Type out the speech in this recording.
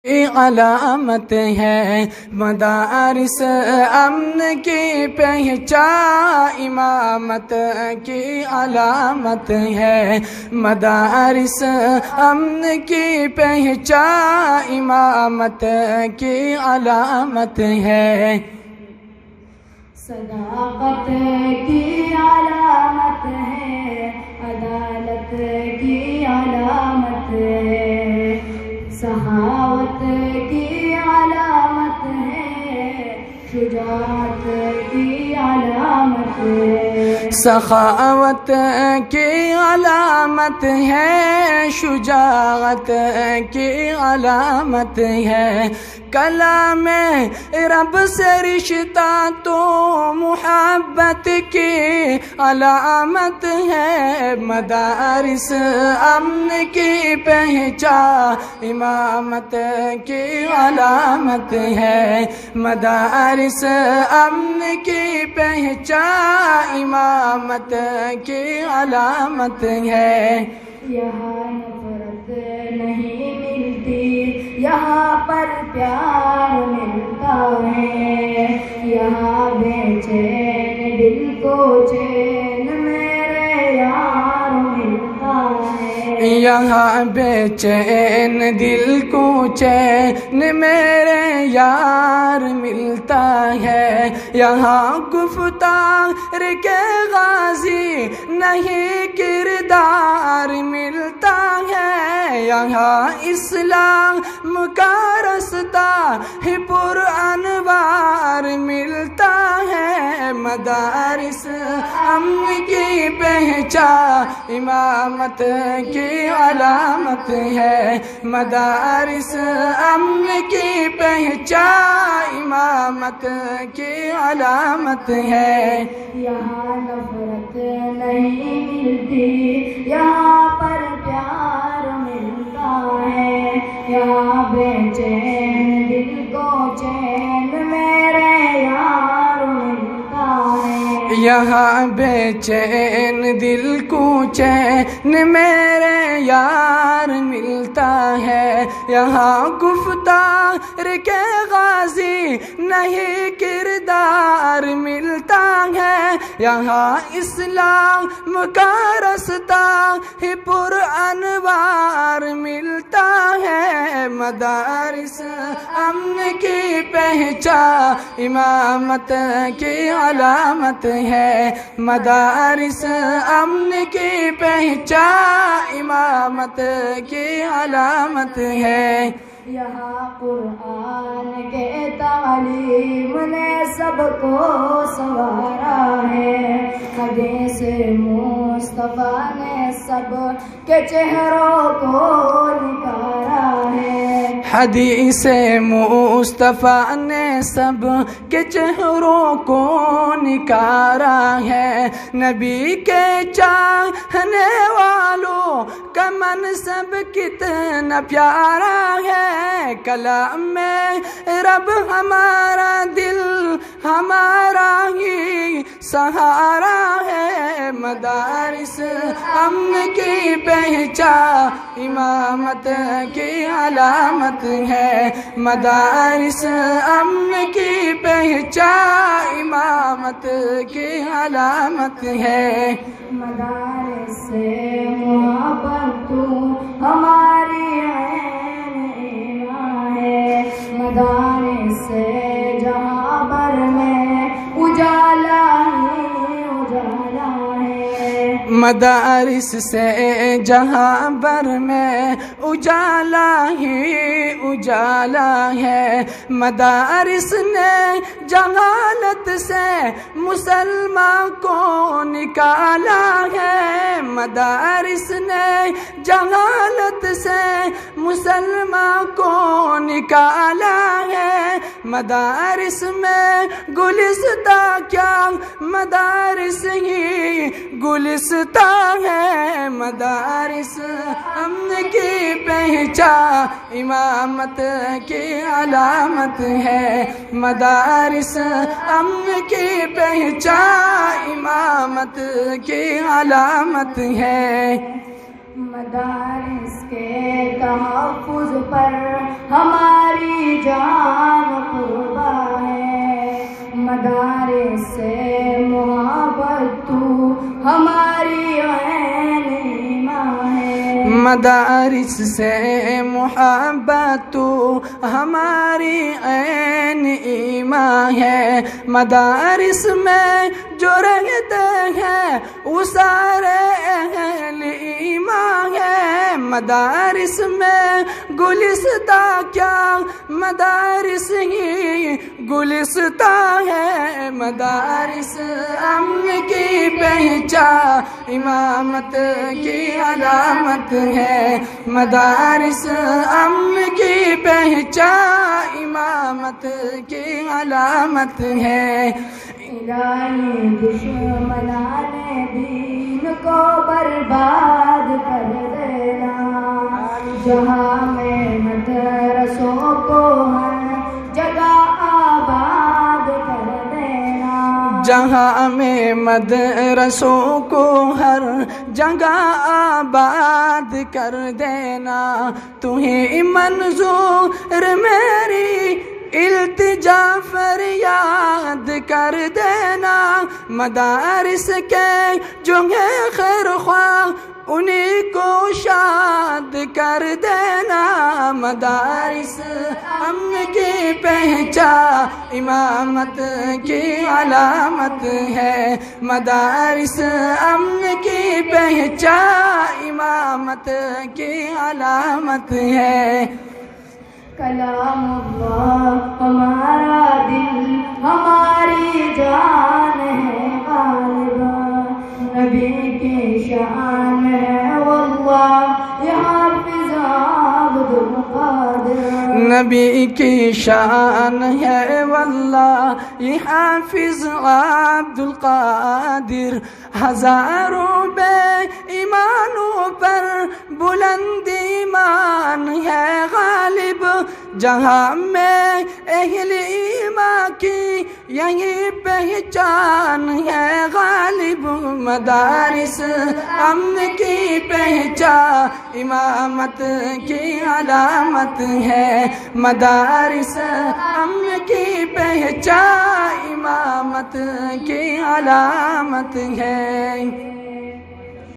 علامت ہے، مدارس امن کی پہچان امامت کی علامت ہے، مدارس امن کی پہچان امامت کی علامت ہے، صداقت کی علامت ہے، عدالت کی علامت ہے، سخاوت کی علامت ہے، شجاعت کی علامت ہے، سخاوت کی علامت ہے، شجاعت کی علامت ہے، کلام رب سے رشتہ تو محبت کی علامت ہے، مدارس امن کی پہچان امامت کی علامت ہے، مدارس امن کی پہچان امامت کی علامت ہے، یہاں نفرت نہیں ملتی، یہاں پر پیار ملتا ہے، یہاں بے چین دل کو چین میرے یار ملتا ہے، یہاں بے چین دل کو چین میرے یار ملتا ہے، یہاں گفتار کے غازی نہیں کردار ملتا ہے، یہاں اسلام کا رستہ ہی پر انوار ملتا ہے، مدارس امن کی پہچان امامت کی علامت ہے، مدارس امن کی پہچان امامت کی علامت ہے، یہاں نفرت نہیں ملتی، یہاں پر پیار ملتا ہے، یہاں بے چین دل کو چین میرے یار ملتا ہے، یہاں بے چین دل کو چین میرے یار ملتا ہے، یہاں گفتار کے غازی نہیں کردار ملتا ہے، یہاں اسلام کا رستہ ہی پر انوار ملتا ہے، مدارس امن کی پہچان امامت کی علامت ہے، مدارس امن کی پہچان امامت کی علامت ہے، یہاں قرآن کے تعلیم نے سب کو سنوارا ہے، حدیث مصطفیٰ نے سب کے چہروں کو نکھارا ہے، حدیث مصطفیٰ نے سب کے چہروں کو نکھارا ہے، نبی کے چاہنے والوں کا منصب کتنا پیارا ہے، کلام میں رب ہمارا دل ہمارا ہی سہارا ہے، مدارس امن کی پہچان امامت کی علامت ہے، مدارس امن کی پہچان امامت کی علامت ہے، مدارس سے محبت تو ہماری عین ایمان ہے، مدارس سے جہاں بر میں اجالا ہی اجالا ہے، مدارس سے جہاں بر میں اجالا ہی اجالا ہے، مدارس نے جہالت سے مسلمان کو نکالا ہے، مدارس نے جہالت سے مسلمان کو نکالا ہے، مدارس میں گلستہ کیا مدارس ہی گلستہ ہے، مدارس امن کی پہچان امامت کی علامت ہے، مدارس امن کی پہچان امامت کی علامت ہے، مدارس کے تحفظ پر ہمارے جان قربان ہے، مدارس سے محبت تو ہماری عین ایمان ہے، مدارس سے محبت تو ہماری عین ایمان ہے، مدارس میں جو رہتے ہیں وہ سارے اہل ایمان ہے، مدارس میں گلستہ کیا مدارس ہی گلستہ ہے، مدارس امن کی پہچان امامت کی علامت ہے، مدارس امن کی پہچان امامت کی علامت ہے۔ الہی دشمنان دین کو برباد کر دینا، جہاں میں مدرسوں کو ہر جگہ آباد کر دینا، جہاں میں مدرسوں کو ہر جگہ آباد کر دینا، تمہیں منظور میری التجا فریاد کر دینا، مدارس کے جو ہیں خیر خواہ انہیں کو شاد کر دینا، مدارس امن کی پہچان امامت کی علامت ہے، مدارس امن کی پہچان امامت کی علامت ہے۔ کلام اللہ ہمارا دل ہماری جان ہے غالب، نبی کی شان ہے واللہ یہ حافظ عبد القادر، نبی کی شان ہے واللہ یہ حافظ عبد القادر، ہزاروں بے ایمانوں پر بلند ایمان ہے غالب، جہاں میں اہل ایمان کی یہی پہچان ہے غالب، مدارس امن کی پہچان امامت کی علامت ہے، مدارس امن کی پہچان امامت کی علامت ہے۔